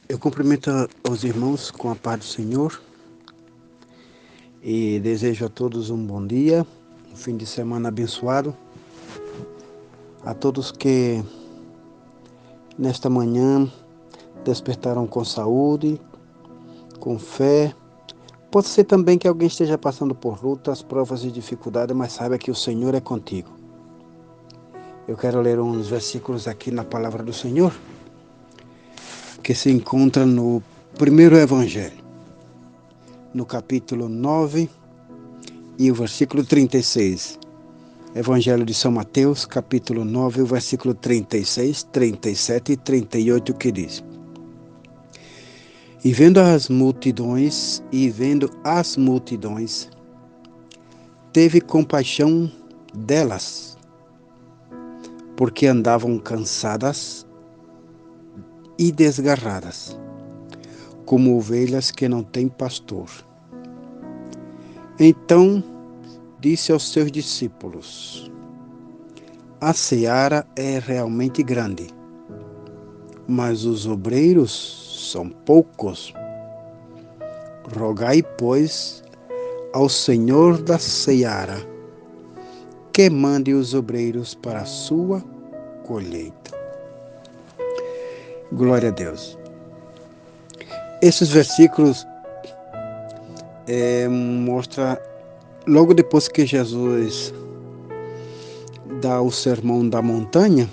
Eu cumprimento os irmãos com a paz do Senhor e desejo a todos um bom dia, um fim de semana abençoado. A todos que nesta manhã despertaram com saúde, com fé. Pode ser também que alguém esteja passando por lutas, provas e dificuldades, mas saiba que o Senhor é contigo. Eu quero ler uns versículos aqui na palavra do Senhor, que se encontra no primeiro Evangelho, no capítulo 9 e o versículo 36. Evangelho de São Mateus, capítulo 9, o versículo 36, 37 e 38, que diz: E vendo as multidões, teve compaixão delas, porque andavam cansadas e desgarradas, como ovelhas que não têm pastor. Então disse aos seus discípulos: A seara é realmente grande, mas os obreiros são poucos. Rogai, pois, ao Senhor da seara que mande os obreiros para a sua colheita. Glória a Deus. Esses versículos mostram, logo depois que Jesus dá o sermão da montanha,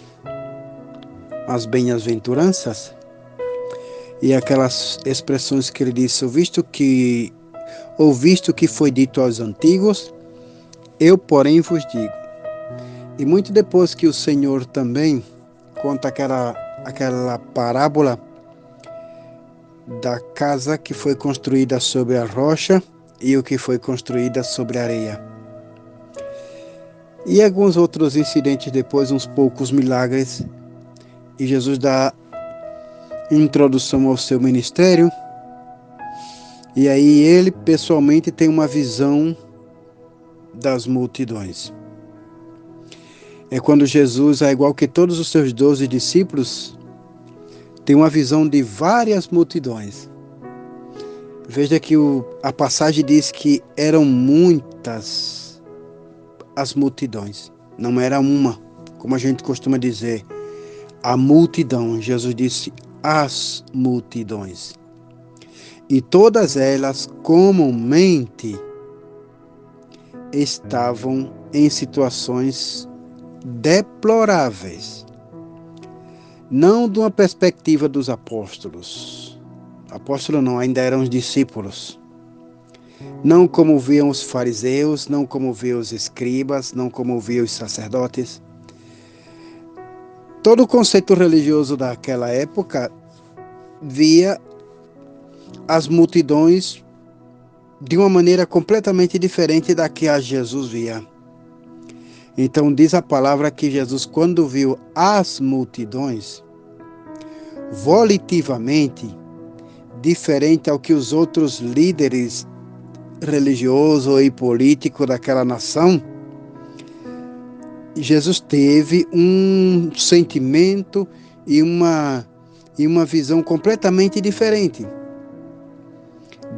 as bem-aventuranças, e aquelas expressões que ele disse: visto que foi dito aos antigos, eu, porém, vos digo. E muito depois que o Senhor também conta aquela parábola da casa que foi construída sobre a rocha e o que foi construída sobre a areia. E alguns outros incidentes depois, uns poucos milagres, e Jesus dá introdução ao seu ministério, e aí ele pessoalmente tem uma visão das multidões. É quando Jesus, ao igual que todos os seus 12 discípulos, tem uma visão de várias multidões. Veja que a passagem diz que eram muitas as multidões, não era uma, como a gente costuma dizer, a multidão. Jesus disse as multidões. E todas elas comumente estavam em situações deploráveis. Não de uma perspectiva dos apóstolos. Apóstolos não, ainda eram os discípulos. Não como viam os fariseus, não como viam os escribas, não como viam os sacerdotes. Todo o conceito religioso daquela época via as multidões de uma maneira completamente diferente da que a Jesus via. Então diz a palavra que Jesus, quando viu as multidões, volitivamente, diferente ao que os outros líderes religiosos e políticos daquela nação, Jesus teve um sentimento e uma visão completamente diferente.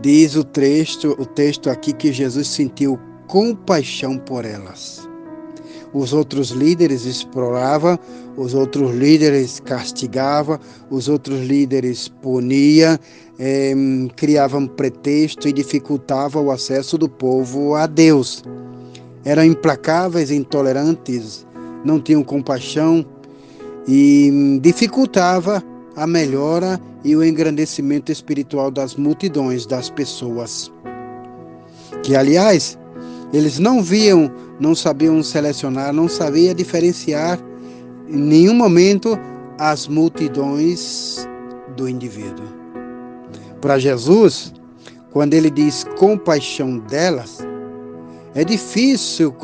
Diz o texto aqui que Jesus sentiu compaixão por elas. Os outros líderes exploravam, os outros líderes castigavam, os outros líderes puniam, criavam pretexto e dificultavam o acesso do povo a Deus. Eram implacáveis, intolerantes, não tinham compaixão e dificultava a melhora e o engrandecimento espiritual das multidões, das pessoas. Que, aliás, eles não sabiam selecionar, não sabiam diferenciar em nenhum momento as multidões do indivíduo. Para Jesus, quando ele diz compaixão delas, é difícil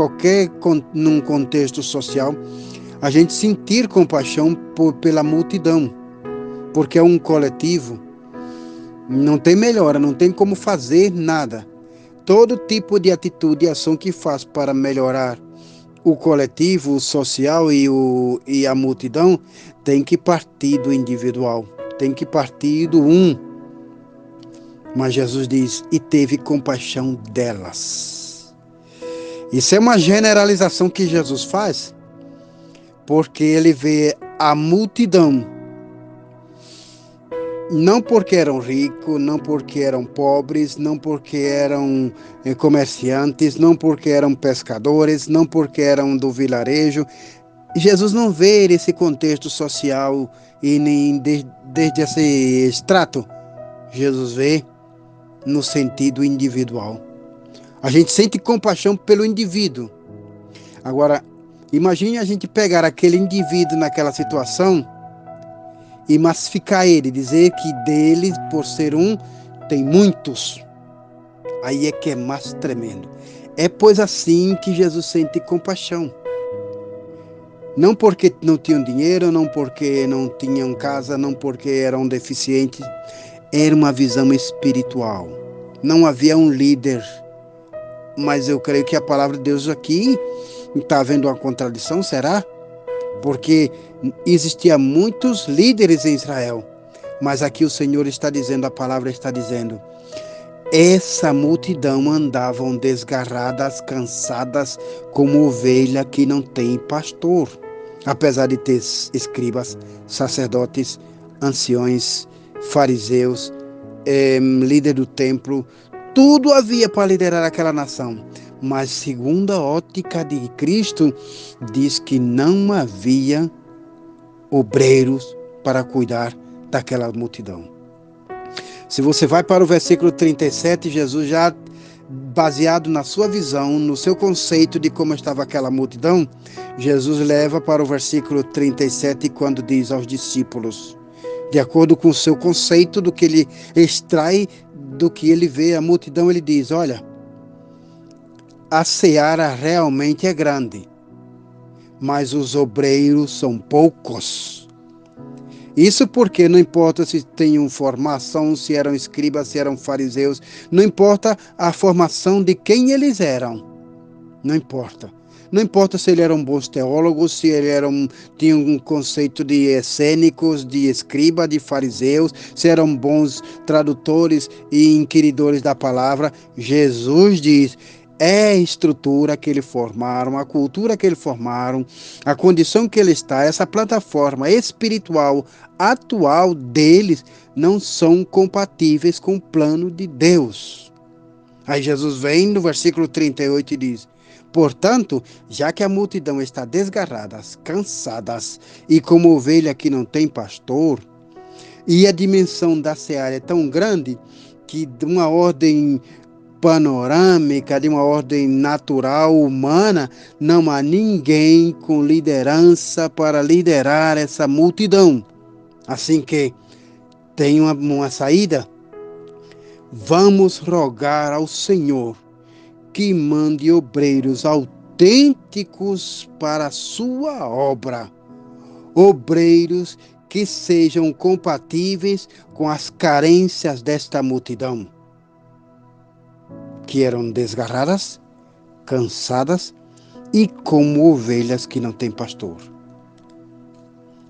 num contexto social a gente sentir compaixão pela multidão, porque é um coletivo, não tem melhora, não tem como fazer nada. Todo tipo de atitude e ação que faz para melhorar o coletivo, o social e a multidão tem que partir do individual, tem que partir do um. Mas Jesus diz, e teve compaixão delas. Isso é uma generalização que Jesus faz, porque ele vê a multidão, não porque eram ricos, não porque eram pobres, não porque eram comerciantes, não porque eram pescadores, não porque eram do vilarejo. Jesus não vê esse contexto social e nem desde esse extrato. Jesus vê no sentido individual. A gente sente compaixão pelo indivíduo. Agora, imagine a gente pegar aquele indivíduo naquela situação e massificar ele, dizer que dele, por ser um, tem muitos. Aí é que é mais tremendo. É pois assim que Jesus sente compaixão. Não porque não tinham dinheiro, não porque não tinham casa, não porque eram deficientes. Era uma visão espiritual. Não havia um líder. Mas eu creio que a palavra de Deus aqui está havendo uma contradição, será? Porque existia muitos líderes em Israel. Mas aqui o Senhor está dizendo, a palavra está dizendo, essa multidão andavam desgarradas, cansadas, como ovelha que não tem pastor. Apesar de ter escribas, sacerdotes, anciões, fariseus, líder do templo, tudo havia para liderar aquela nação. Mas segundo a ótica de Cristo, diz que não havia obreiros para cuidar daquela multidão. Se você vai para o versículo 37, Jesus já baseado na sua visão, no seu conceito de como estava aquela multidão, Jesus leva para o versículo 37 quando diz aos discípulos, de acordo com o seu conceito do que ele extrai, do que ele vê a multidão, ele diz, olha, a seara realmente é grande, mas os obreiros são poucos. Isso porque não importa se tinham formação, se eram escribas, se eram fariseus, não importa a formação de quem eles eram, não importa. Não importa se eles eram bons teólogos, se eles tinham um conceito de essênicos, de escriba, de fariseus, se eram bons tradutores e inquiridores da palavra. Jesus diz, é a estrutura que eles formaram, a cultura que eles formaram, a condição que ele está, essa plataforma espiritual atual deles não são compatíveis com o plano de Deus. Aí Jesus vem no versículo 38 e diz, portanto, já que a multidão está desgarrada, cansadas e como ovelha que não tem pastor, e a dimensão da seara é tão grande que de uma ordem panorâmica, de uma ordem natural, humana, não há ninguém com liderança para liderar essa multidão. Assim que tem uma saída, vamos rogar ao Senhor que mande obreiros autênticos para a sua obra. Obreiros que sejam compatíveis com as carências desta multidão, que eram desgarradas, cansadas e como ovelhas que não têm pastor.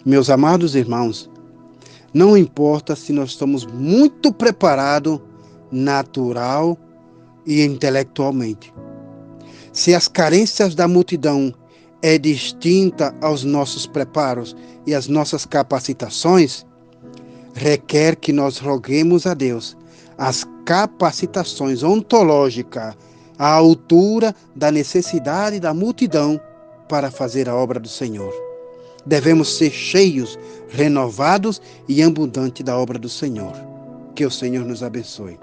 Meus amados irmãos, não importa se nós estamos muito preparados, natural e intelectualmente. Se as carências da multidão é distinta aos nossos preparos e às nossas capacitações, requer que nós roguemos a Deus as capacitações ontológicas à altura da necessidade da multidão para fazer a obra do Senhor. Devemos ser cheios, renovados e abundantes da obra do Senhor. Que o Senhor nos abençoe.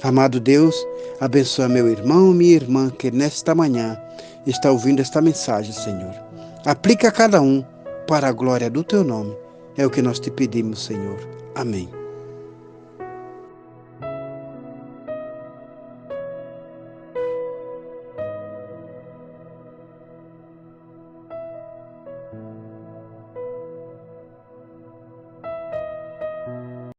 Amado Deus, abençoa meu irmão e minha irmã que nesta manhã está ouvindo esta mensagem, Senhor. Aplica a cada um para a glória do Teu nome. É o que nós te pedimos, Senhor. Amém.